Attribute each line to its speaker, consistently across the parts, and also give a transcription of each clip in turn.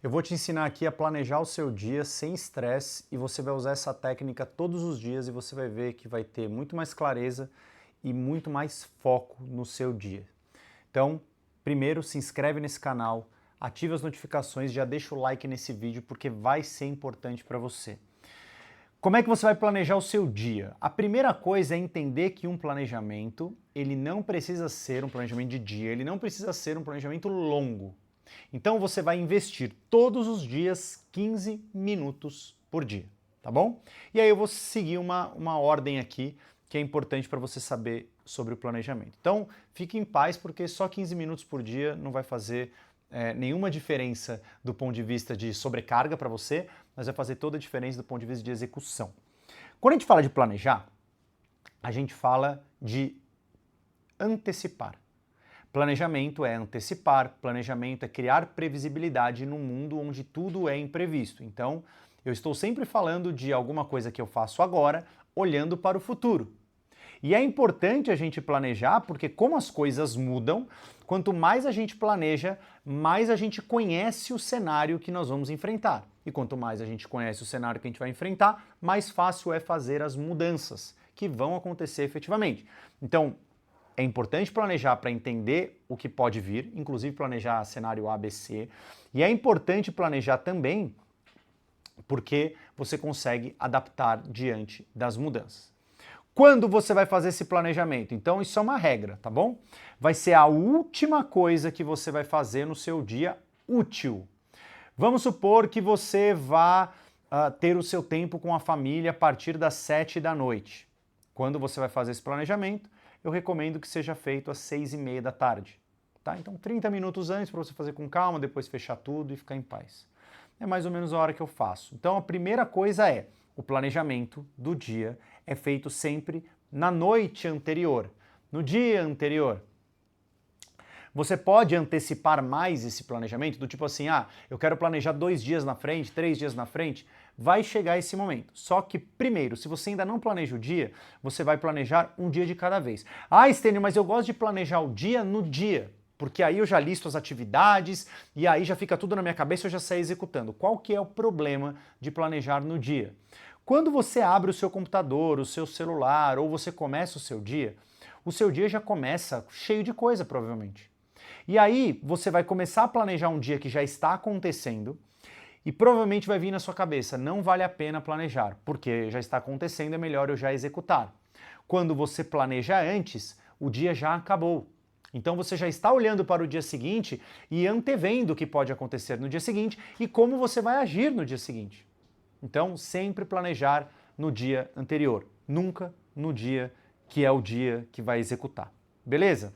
Speaker 1: Eu vou te ensinar aqui a planejar o seu dia sem estresse e você vai usar essa técnica todos os dias e você vai ver que vai ter muito mais clareza e muito mais foco no seu dia. Então, primeiro se inscreve nesse canal, ativa as notificações, já deixa o like nesse vídeo porque vai ser importante para você. Como é que você vai planejar o seu dia? A primeira coisa é entender que um planejamento, ele não precisa ser um planejamento de dia, ele não precisa ser um planejamento longo. Então você vai investir todos os dias 15 minutos por dia, tá bom? E aí eu vou seguir uma ordem aqui que é importante para você saber sobre o planejamento. Então fique em paz porque só 15 minutos por dia não vai fazer nenhuma diferença do ponto de vista de sobrecarga para você, mas vai fazer toda a diferença do ponto de vista de execução. Quando a gente fala de planejar, a gente fala de antecipar. Planejamento é antecipar, planejamento é criar previsibilidade num mundo onde tudo é imprevisto. Então, eu estou sempre falando de alguma coisa que eu faço agora, olhando para o futuro. E é importante a gente planejar, porque como as coisas mudam, quanto mais a gente planeja, mais a gente conhece o cenário que nós vamos enfrentar. E quanto mais a gente conhece o cenário que a gente vai enfrentar, mais fácil é fazer as mudanças que vão acontecer efetivamente. Então, é importante planejar para entender o que pode vir, inclusive planejar cenário A, B, C. E é importante planejar também porque você consegue adaptar diante das mudanças. Quando você vai fazer esse planejamento? Então isso é uma regra, tá bom? Vai ser a última coisa que você vai fazer no seu dia útil. Vamos supor que você vá ter o seu tempo com a família a partir das 7 da noite. Quando você vai fazer esse planejamento, eu recomendo que seja feito às 6h30 da tarde. Tá? Então 30 minutos antes para você fazer com calma, depois fechar tudo e ficar em paz. É mais ou menos a hora que eu faço. Então a primeira coisa é, o planejamento do dia é feito sempre na noite anterior, no dia anterior. Você pode antecipar mais esse planejamento, do tipo assim, eu quero planejar 2 dias na frente, 3 dias na frente, vai chegar esse momento. Só que primeiro, se você ainda não planeja o dia, você vai planejar um dia de cada vez. Estênio, mas eu gosto de planejar o dia no dia, porque aí eu já listo as atividades e aí já fica tudo na minha cabeça e eu já saio executando. Qual que é o problema de planejar no dia? Quando você abre o seu computador, o seu celular ou você começa o seu dia já começa cheio de coisa, provavelmente. E aí você vai começar a planejar um dia que já está acontecendo e provavelmente vai vir na sua cabeça, não vale a pena planejar, porque já está acontecendo, é melhor eu já executar. Quando você planeja antes, o dia já acabou. Então você já está olhando para o dia seguinte e antevendo o que pode acontecer no dia seguinte e como você vai agir no dia seguinte. Então, sempre planejar no dia anterior, nunca no dia que é o dia que vai executar. Beleza?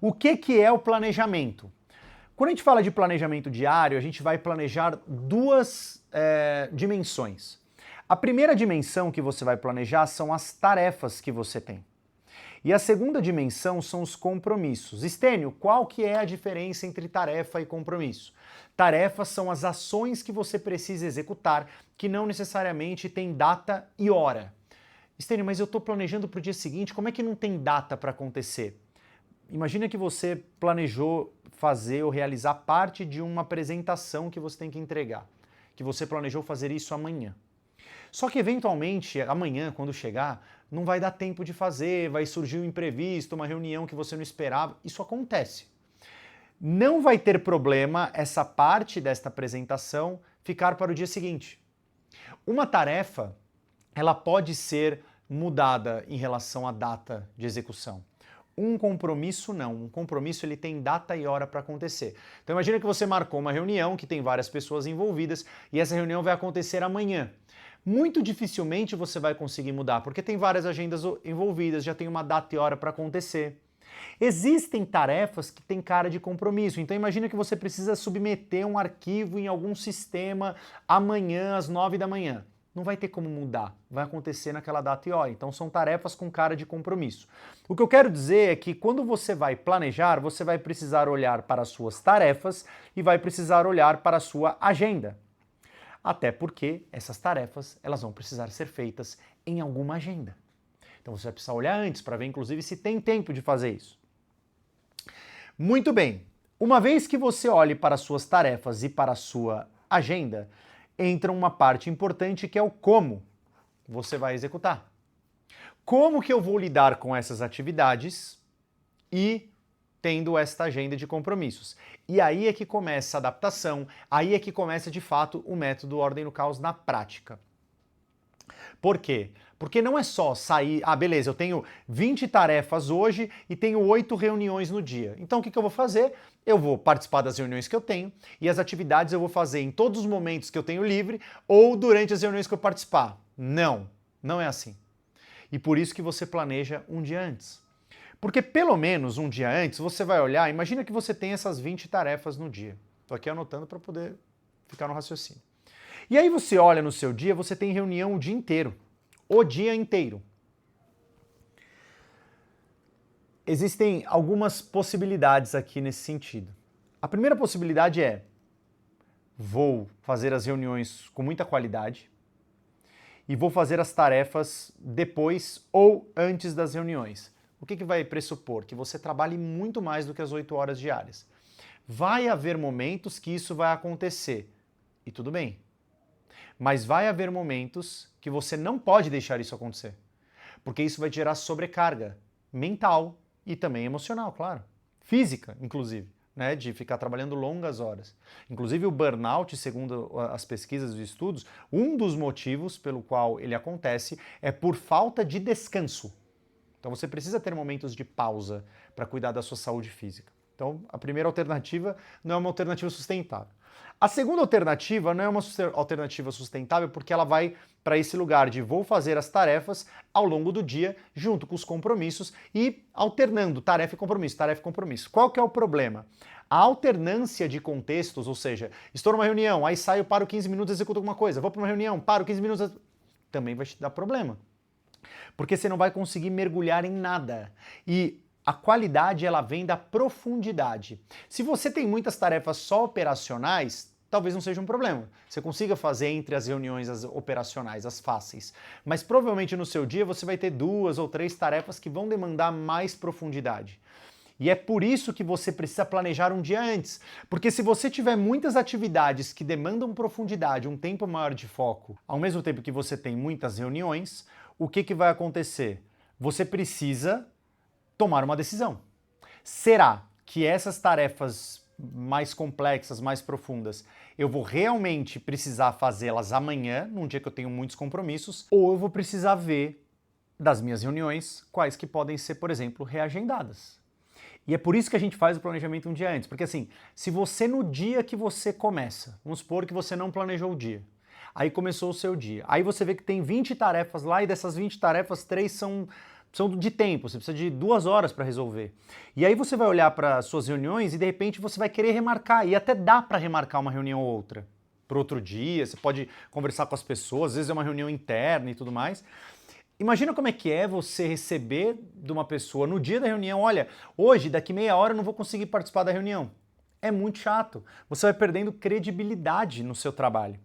Speaker 1: O que é o planejamento? Quando a gente fala de planejamento diário, a gente vai planejar duas dimensões. A primeira dimensão que você vai planejar são as tarefas que você tem. E a segunda dimensão são os compromissos. Estênio, qual que é a diferença entre tarefa e compromisso? Tarefas são as ações que você precisa executar, que não necessariamente tem data e hora. Estênio, mas eu estou planejando para o dia seguinte, como é que não tem data para acontecer? Imagina que você planejou fazer ou realizar parte de uma apresentação que você tem que entregar, que você planejou fazer isso amanhã. Só que eventualmente, amanhã, quando chegar, não vai dar tempo de fazer, vai surgir um imprevisto, uma reunião que você não esperava. Isso acontece. Não vai ter problema essa parte desta apresentação ficar para o dia seguinte. Uma tarefa, ela pode ser mudada em relação à data de execução. Um compromisso não. Um compromisso ele tem data e hora para acontecer. Então imagina que você marcou uma reunião que tem várias pessoas envolvidas e essa reunião vai acontecer amanhã. Muito dificilmente você vai conseguir mudar, porque tem várias agendas envolvidas, já tem uma data e hora para acontecer. Existem tarefas que têm cara de compromisso, então imagina que você precisa submeter um arquivo em algum sistema amanhã às 9 da manhã. Não vai ter como mudar, vai acontecer naquela data e hora, então são tarefas com cara de compromisso. O que eu quero dizer é que quando você vai planejar, você vai precisar olhar para as suas tarefas e vai precisar olhar para a sua agenda. Até porque essas tarefas elas vão precisar ser feitas em alguma agenda. Então você vai precisar olhar antes para ver, inclusive, se tem tempo de fazer isso. Muito bem. Uma vez que você olhe para as suas tarefas e para a sua agenda, entra uma parte importante que é o como você vai executar. Como que eu vou lidar com essas atividades e tendo esta agenda de compromissos? E aí é que começa a adaptação, aí é que começa de fato o método Ordem no Caos na prática. Por quê? Porque não é só sair, beleza, eu tenho 20 tarefas hoje e tenho 8 reuniões no dia. Então o que eu vou fazer? Eu vou participar das reuniões que eu tenho e as atividades eu vou fazer em todos os momentos que eu tenho livre ou durante as reuniões que eu participar. Não, não é assim. E por isso que você planeja um dia antes. Porque pelo menos um dia antes você vai olhar, imagina que você tem essas 20 tarefas no dia. Estou aqui anotando para poder ficar no raciocínio. E aí você olha no seu dia, você tem reunião o dia inteiro. O dia inteiro. Existem algumas possibilidades aqui nesse sentido. A primeira possibilidade é: vou fazer as reuniões com muita qualidade e vou fazer as tarefas depois ou antes das reuniões. O que vai pressupor? Que você trabalhe muito mais do que as 8 horas diárias. Vai haver momentos que isso vai acontecer, e tudo bem. Mas vai haver momentos que você não pode deixar isso acontecer, porque isso vai gerar sobrecarga mental e também emocional, claro. Física, inclusive, né, de ficar trabalhando longas horas. Inclusive o burnout, segundo as pesquisas e os estudos, um dos motivos pelo qual ele acontece é por falta de descanso. Então você precisa ter momentos de pausa para cuidar da sua saúde física. Então a primeira alternativa não é uma alternativa sustentável. A segunda alternativa não é uma alternativa sustentável porque ela vai para esse lugar de vou fazer as tarefas ao longo do dia junto com os compromissos e alternando tarefa e compromisso, tarefa e compromisso. Qual que é o problema? A alternância de contextos, ou seja, estou numa reunião, aí saio, paro 15 minutos, executo alguma coisa, vou para uma reunião, paro 15 minutos, também vai te dar problema. Porque você não vai conseguir mergulhar em nada. E a qualidade, ela vem da profundidade. Se você tem muitas tarefas só operacionais, talvez não seja um problema. Você consiga fazer entre as reuniões as operacionais, as fáceis. Mas provavelmente no seu dia você vai ter 2 ou 3 tarefas que vão demandar mais profundidade. E é por isso que você precisa planejar um dia antes. Porque se você tiver muitas atividades que demandam profundidade, um tempo maior de foco, ao mesmo tempo que você tem muitas reuniões, o que vai acontecer? Você precisa tomar uma decisão. Será que essas tarefas mais complexas, mais profundas, eu vou realmente precisar fazê-las amanhã, num dia que eu tenho muitos compromissos, ou eu vou precisar ver das minhas reuniões quais que podem ser, por exemplo, reagendadas? E é por isso que a gente faz o planejamento um dia antes, porque assim, se você no dia que você começa, vamos supor que você não planejou o dia, aí começou o seu dia, aí você vê que tem 20 tarefas lá e dessas 20 tarefas, 3 são de tempo, você precisa de 2 horas para resolver. E aí você vai olhar para suas reuniões e de repente você vai querer remarcar, e até dá para remarcar uma reunião ou outra para outro dia, você pode conversar com as pessoas, às vezes é uma reunião interna e tudo mais. Imagina como é que é você receber de uma pessoa no dia da reunião, olha, hoje, daqui meia hora eu não vou conseguir participar da reunião. É muito chato, você vai perdendo credibilidade no seu trabalho.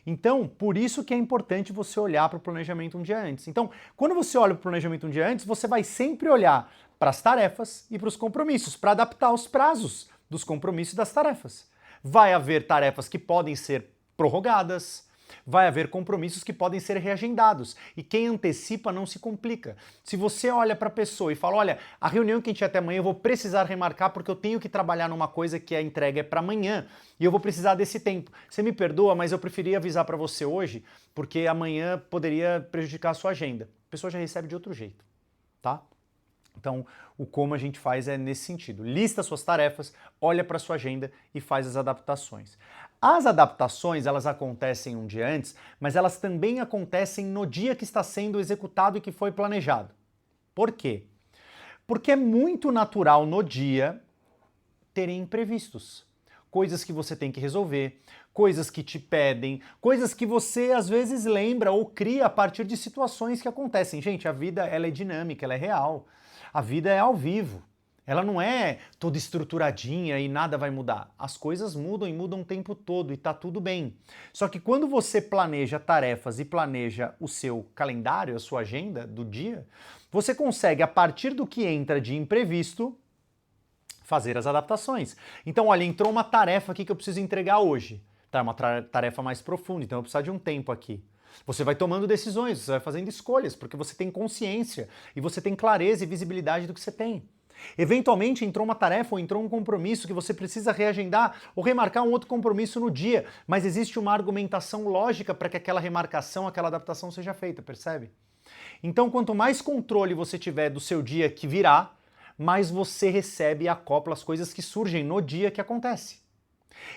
Speaker 1: Então, por isso que é importante você olhar para o planejamento um dia antes. Então, quando você olha para o planejamento um dia antes, você vai sempre olhar para as tarefas e para os compromissos, para adaptar os prazos dos compromissos e das tarefas. Vai haver tarefas que podem ser prorrogadas, vai haver compromissos que podem ser reagendados. E quem antecipa não se complica. Se você olha para a pessoa e fala, olha, a reunião que a gente tem até amanhã eu vou precisar remarcar porque eu tenho que trabalhar numa coisa que a entrega é para amanhã e eu vou precisar desse tempo. Você me perdoa, mas eu preferia avisar para você hoje porque amanhã poderia prejudicar a sua agenda. A pessoa já recebe de outro jeito, tá? Então, o como a gente faz é nesse sentido. Lista suas tarefas, olha para sua agenda e faz as adaptações. As adaptações, elas acontecem um dia antes, mas elas também acontecem no dia que está sendo executado e que foi planejado. Por quê? Porque é muito natural no dia terem imprevistos. Coisas que você tem que resolver, coisas que te pedem, coisas que você às vezes lembra ou cria a partir de situações que acontecem. Gente, a vida ela é dinâmica, ela é real. A vida é ao vivo. Ela não é toda estruturadinha e nada vai mudar. As coisas mudam e mudam o tempo todo e tá tudo bem. Só que quando você planeja tarefas e planeja o seu calendário, a sua agenda do dia, você consegue, a partir do que entra de imprevisto, fazer as adaptações. Então, olha, entrou uma tarefa aqui que eu preciso entregar hoje. Tá, é uma tarefa mais profunda, então eu vou precisar de um tempo aqui. Você vai tomando decisões, você vai fazendo escolhas, porque você tem consciência e você tem clareza e visibilidade do que você tem. Eventualmente entrou uma tarefa ou entrou um compromisso que você precisa reagendar ou remarcar um outro compromisso no dia, mas existe uma argumentação lógica para que aquela remarcação, aquela adaptação seja feita, percebe? Então, quanto mais controle você tiver do seu dia que virá, mais você recebe e acopla as coisas que surgem no dia que acontece.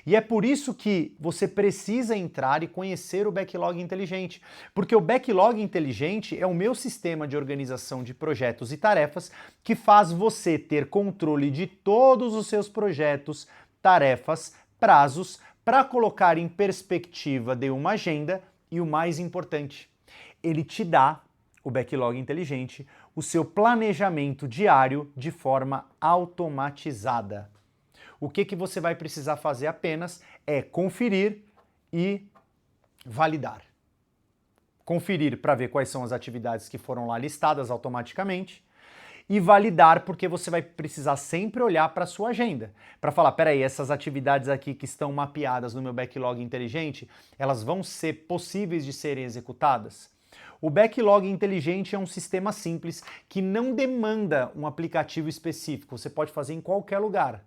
Speaker 1: E é por isso que você precisa entrar e conhecer o Backlog Inteligente, porque o Backlog Inteligente é o meu sistema de organização de projetos e tarefas que faz você ter controle de todos os seus projetos, tarefas, prazos, para colocar em perspectiva de uma agenda e o mais importante, ele te dá, o Backlog Inteligente, o seu planejamento diário de forma automatizada. O que você vai precisar fazer apenas é conferir e validar. Conferir para ver quais são as atividades que foram lá listadas automaticamente e validar porque você vai precisar sempre olhar para a sua agenda, para falar, peraí, essas atividades aqui que estão mapeadas no meu Backlog Inteligente, elas vão ser possíveis de serem executadas? O Backlog Inteligente é um sistema simples que não demanda um aplicativo específico, você pode fazer em qualquer lugar.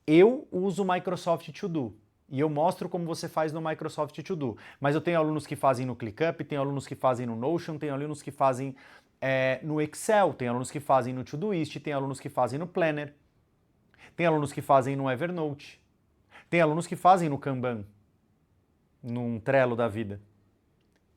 Speaker 1: Eu uso o Microsoft To Do e eu mostro como você faz no Microsoft To Do, mas eu tenho alunos que fazem no ClickUp, tenho alunos que fazem no Notion, tenho alunos que fazem no Excel, tenho alunos que fazem no Todoist, tenho alunos que fazem no Planner, tem alunos que fazem no Evernote, tem alunos que fazem no Kanban, num Trello da vida.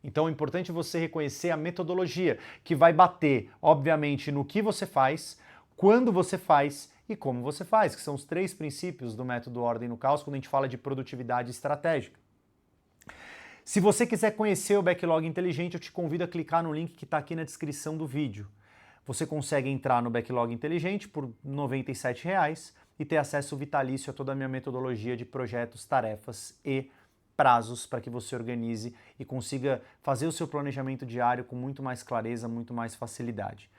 Speaker 1: Então é importante você reconhecer a metodologia, que vai bater, obviamente, no que você faz, quando você faz e como você faz, que são os 3 princípios do método Ordem no Caos quando a gente fala de produtividade estratégica. Se você quiser conhecer o Backlog Inteligente, eu te convido a clicar no link que está aqui na descrição do vídeo. Você consegue entrar no Backlog Inteligente por R$ 97,00 e ter acesso vitalício a toda a minha metodologia de projetos, tarefas e prazos para que você organize e consiga fazer o seu planejamento diário com muito mais clareza, muito mais facilidade.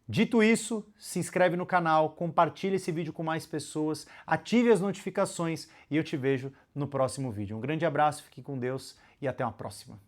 Speaker 1: Dito isso, se inscreve no canal, compartilhe esse vídeo com mais pessoas, ative as notificações e eu te vejo no próximo vídeo. Um grande abraço, fique com Deus e até uma próxima.